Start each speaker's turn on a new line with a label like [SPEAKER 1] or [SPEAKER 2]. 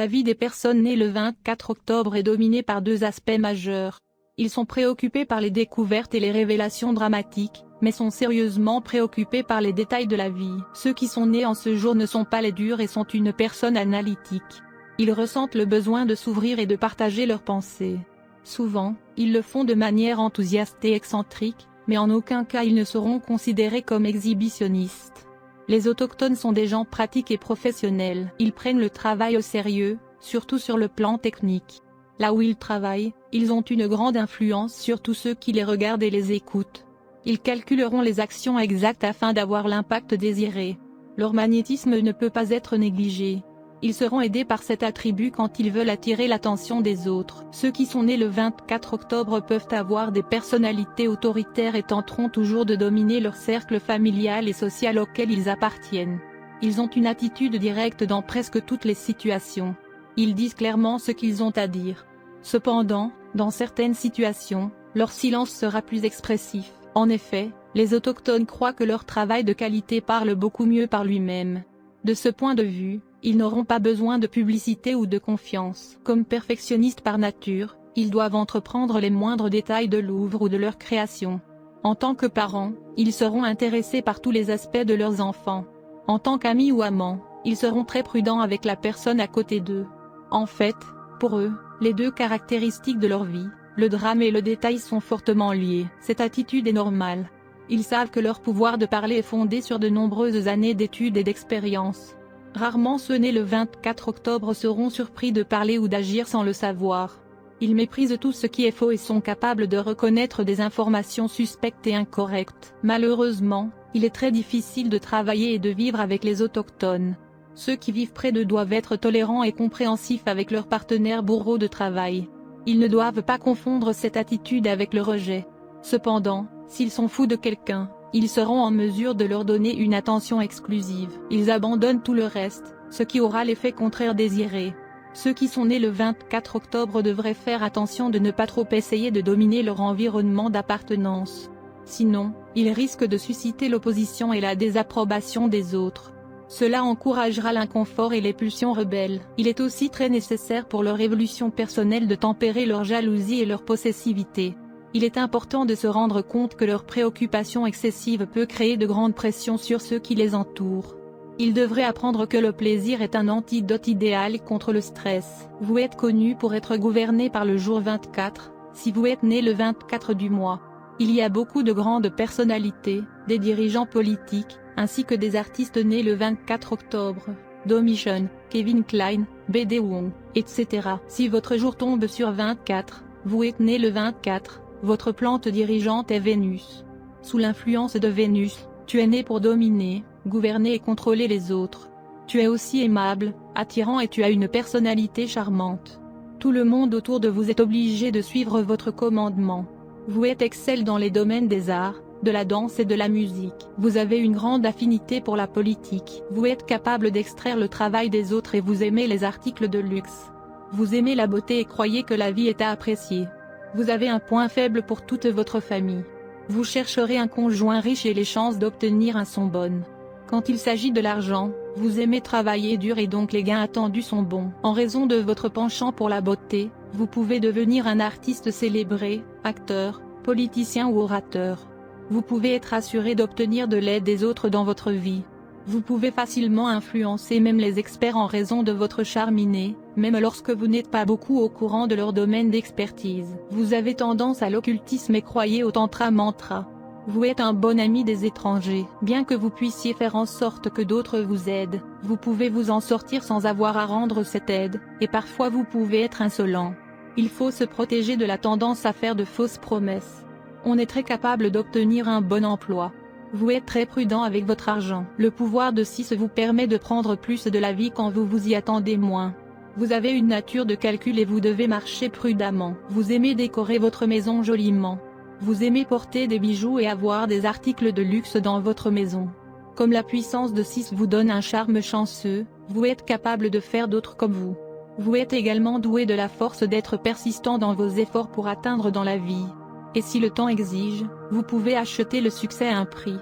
[SPEAKER 1] La vie des personnes nées le 24 octobre est dominée par deux aspects majeurs. Ils sont préoccupés par les découvertes et les révélations dramatiques, mais sont sérieusement préoccupés par les détails de la vie. Ceux qui sont nés en ce jour ne sont pas les durs et sont une personne analytique. Ils ressentent le besoin de s'ouvrir et de partager leurs pensées. Souvent, ils le font de manière enthousiaste et excentrique, mais en aucun cas ils ne seront considérés comme exhibitionnistes. Les autochtones sont des gens pratiques et professionnels. Ils prennent le travail au sérieux, surtout sur le plan technique. Là où ils travaillent, ils ont une grande influence sur tous ceux qui les regardent et les écoutent. Ils calculeront les actions exactes afin d'avoir l'impact désiré. Leur magnétisme ne peut pas être négligé. Ils seront aidés par cet attribut quand ils veulent attirer l'attention des autres. Ceux qui sont nés le 24 octobre peuvent avoir des personnalités autoritaires et tenteront toujours de dominer leur cercle familial et social auquel ils appartiennent. Ils ont une attitude directe dans presque toutes les situations. Ils disent clairement ce qu'ils ont à dire. Cependant, dans certaines situations, leur silence sera plus expressif. En effet, les autochtones croient que leur travail de qualité parle beaucoup mieux par lui-même. De ce point de vue, ils n'auront pas besoin de publicité ou de confiance. Comme perfectionnistes par nature, ils doivent entreprendre les moindres détails de l'œuvre ou de leur création. En tant que parents, ils seront intéressés par tous les aspects de leurs enfants. En tant qu'amis ou amants, ils seront très prudents avec la personne à côté d'eux. En fait, pour eux, les deux caractéristiques de leur vie, le drame et le détail sont fortement liés. Cette attitude est normale. Ils savent que leur pouvoir de parler est fondé sur de nombreuses années d'études et d'expérience. Rarement ceux nés le 24 octobre seront surpris de parler ou d'agir sans le savoir. Ils méprisent tout ce qui est faux et sont capables de reconnaître des informations suspectes et incorrectes. Malheureusement, il est très difficile de travailler et de vivre avec les autochtones. Ceux qui vivent près d'eux doivent être tolérants et compréhensifs avec leurs partenaires bourreaux de travail. Ils ne doivent pas confondre cette attitude avec le rejet. Cependant, s'ils sont fous de quelqu'un, ils seront en mesure de leur donner une attention exclusive. Ils abandonnent tout le reste, ce qui aura l'effet contraire désiré. Ceux qui sont nés le 24 octobre devraient faire attention de ne pas trop essayer de dominer leur environnement d'appartenance. Sinon, ils risquent de susciter l'opposition et la désapprobation des autres. Cela encouragera l'inconfort et les pulsions rebelles. Il est aussi très nécessaire pour leur évolution personnelle de tempérer leur jalousie et leur possessivité. Il est important de se rendre compte que leur préoccupation excessive peut créer de grandes pressions sur ceux qui les entourent. Ils devraient apprendre que le plaisir est un antidote idéal contre le stress. Vous êtes connu pour être gouverné par le jour 24, si vous êtes né le 24 du mois. Il y a beaucoup de grandes personnalités, des dirigeants politiques, ainsi que des artistes nés le 24 octobre. Domitian, Kevin Kline, B.D. Wong, etc. Si votre jour tombe sur 24, vous êtes né le 24. Votre plante dirigeante est Vénus. Sous l'influence de Vénus, tu es né pour dominer, gouverner et contrôler les autres. Tu es aussi aimable, attirant et tu as une personnalité charmante. Tout le monde autour de vous est obligé de suivre votre commandement. Vous êtes excelle dans les domaines des arts, de la danse et de la musique. Vous avez une grande affinité pour la politique. Vous êtes capable d'extraire le travail des autres et vous aimez les articles de luxe. Vous aimez la beauté et croyez que la vie est à apprécier. Vous avez un point faible pour toute votre famille. Vous chercherez un conjoint riche et les chances d'obtenir un sont bonnes. Quand il s'agit de l'argent, vous aimez travailler dur et donc les gains attendus sont bons. En raison de votre penchant pour la beauté, vous pouvez devenir un artiste célébré, acteur, politicien ou orateur. Vous pouvez être assuré d'obtenir de l'aide des autres dans votre vie. Vous pouvez facilement influencer même les experts en raison de votre charme inné, même lorsque vous n'êtes pas beaucoup au courant de leur domaine d'expertise. Vous avez tendance à l'occultisme et croyez au tantra mantra. Vous êtes un bon ami des étrangers. Bien que vous puissiez faire en sorte que d'autres vous aident, vous pouvez vous en sortir sans avoir à rendre cette aide, et parfois vous pouvez être insolent. Il faut se protéger de la tendance à faire de fausses promesses. On est très capable d'obtenir un bon emploi. Vous êtes très prudent avec votre argent. Le pouvoir de 6 vous permet de prendre plus de la vie quand vous vous y attendez moins. Vous avez une nature de calcul et vous devez marcher prudemment. Vous aimez décorer votre maison joliment. Vous aimez porter des bijoux et avoir des articles de luxe dans votre maison. Comme la puissance de 6 vous donne un charme chanceux, vous êtes capable de faire d'autres comme vous. Vous êtes également doué de la force d'être persistant dans vos efforts pour atteindre dans la vie. Et si le temps exige, vous pouvez acheter le succès à un prix.